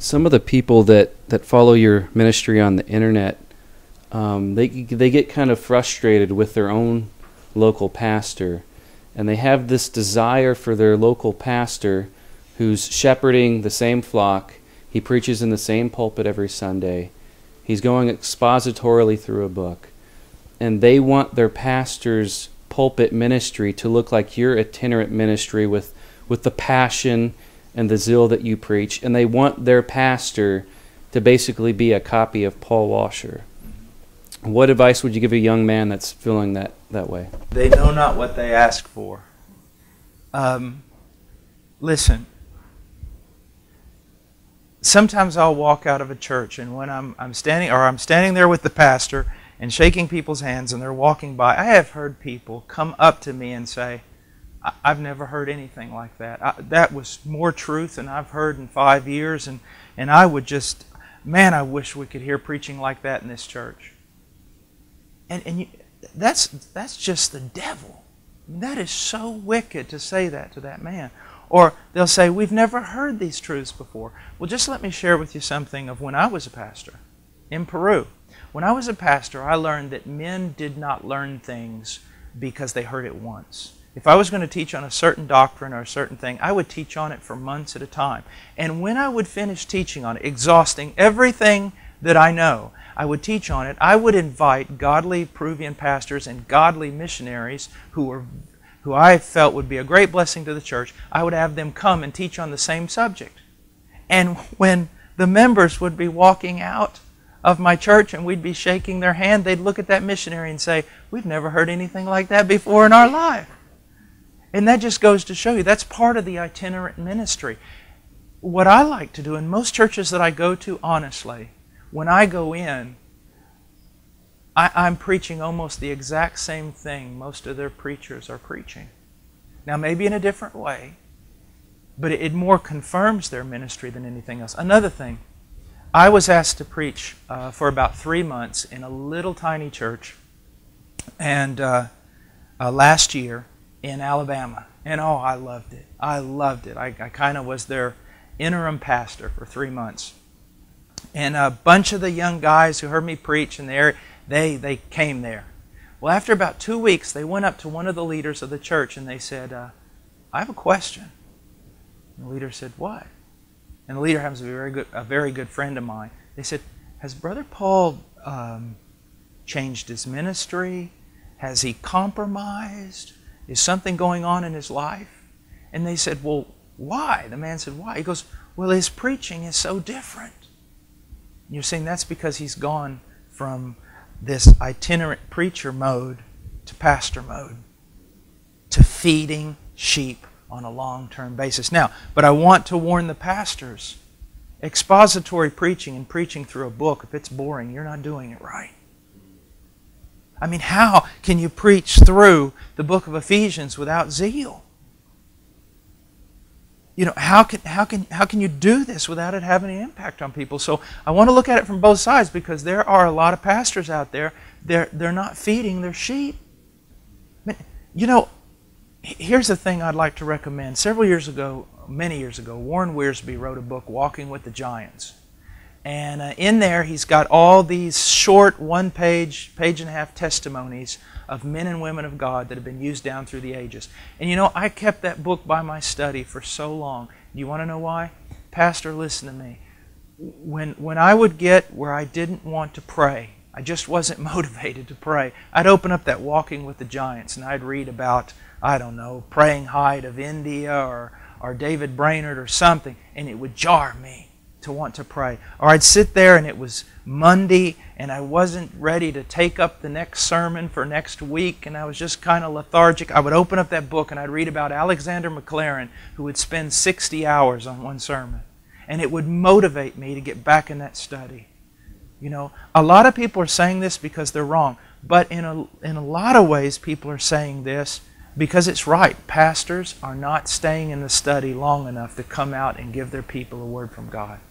some of the people that follow your ministry on the internet, they get kind of frustrated with their own local pastor, and they have this desire for their local pastor who's shepherding the same flock. He preaches in the same pulpit every Sunday. He's going expositorily through a book, and they want their pastor's pulpit ministry to look like your itinerant ministry with the passion and the zeal that you preach, and they want their pastor to basically be a copy of Paul Washer. What advice would you give a young man that's feeling that way? They know not what they ask for. Listen, sometimes I'll walk out of a church, and when I'm standing there with the pastor and shaking people's hands, and they're walking by, I have heard people come up to me and say, I've never heard anything like that. That was more truth than I've heard in 5 years, and I would just, man, I wish we could hear preaching like that in this church. That's just the devil. I mean, that is so wicked to say that to that man. Or they'll say, we've never heard these truths before. Well, just let me share with you something of when I was a pastor in Peru. When I was a pastor, I learned that men did not learn things because they heard it once. If I was going to teach on a certain doctrine or a certain thing, I would teach on it for months at a time. And when I would finish teaching on it, exhausting everything that I know, I would teach on it. I would invite godly Peruvian pastors and godly missionaries who I felt would be a great blessing to the church. I would have them come and teach on the same subject. And when the members would be walking out of my church and we'd be shaking their hand, they'd look at that missionary and say, we've never heard anything like that before in our life. And that just goes to show you, that's part of the itinerant ministry. What I like to do in most churches that I go to, honestly, when I go in, I'm preaching almost the exact same thing most of their preachers are preaching. Now, maybe in a different way, but it more confirms their ministry than anything else. Another thing, I was asked to preach for about 3 months in a little tiny church and last year in Alabama. And oh, I loved it. I loved it. I kind of was their interim pastor for 3 months. And a bunch of the young guys who heard me preach in the area, they came there. Well, after about 2 weeks, they went up to one of the leaders of the church and they said, I have a question. And the leader said, what? And the leader happens to be a very good friend of mine. They said, has Brother Paul changed his ministry? Has he compromised? Is something going on in his life? And they said, well, why? The man said, why? He goes, well, his preaching is so different. And you're saying that's because he's gone from this itinerant preacher mode to pastor mode, to feeding sheep on a long-term basis. Now, but I want to warn the pastors, expository preaching and preaching through a book, if it's boring, you're not doing it right. I mean, how can you preach through the book of Ephesians without zeal? You know, how can you do this without it having an impact on people? So I want to look at it from both sides, because there are a lot of pastors out there, they're not feeding their sheep. I mean, you know, here's the thing I'd like to recommend. Several years ago, many years ago, Warren Wiersbe wrote a book, Walking with the Giants. And in there, he's got all these short, one-page, page-and-a-half testimonies of men and women of God that have been used down through the ages. And you know, I kept that book by my study for so long. You want to know why? Pastor, listen to me. When I would get where I didn't want to pray, I just wasn't motivated to pray, I'd open up that Walking with the Giants and I'd read about, I don't know, Praying Hyde of India or David Brainerd or something, and it would jar me to want to pray. Or I'd sit there and it was Monday and I wasn't ready to take up the next sermon for next week and I was just kind of lethargic. I would open up that book and I'd read about Alexander McLaren, who would spend 60 hours on one sermon. And it would motivate me to get back in that study. You know, a lot of people are saying this because they're wrong. But in a lot of ways, people are saying this because it's right. Pastors are not staying in the study long enough to come out and give their people a word from God.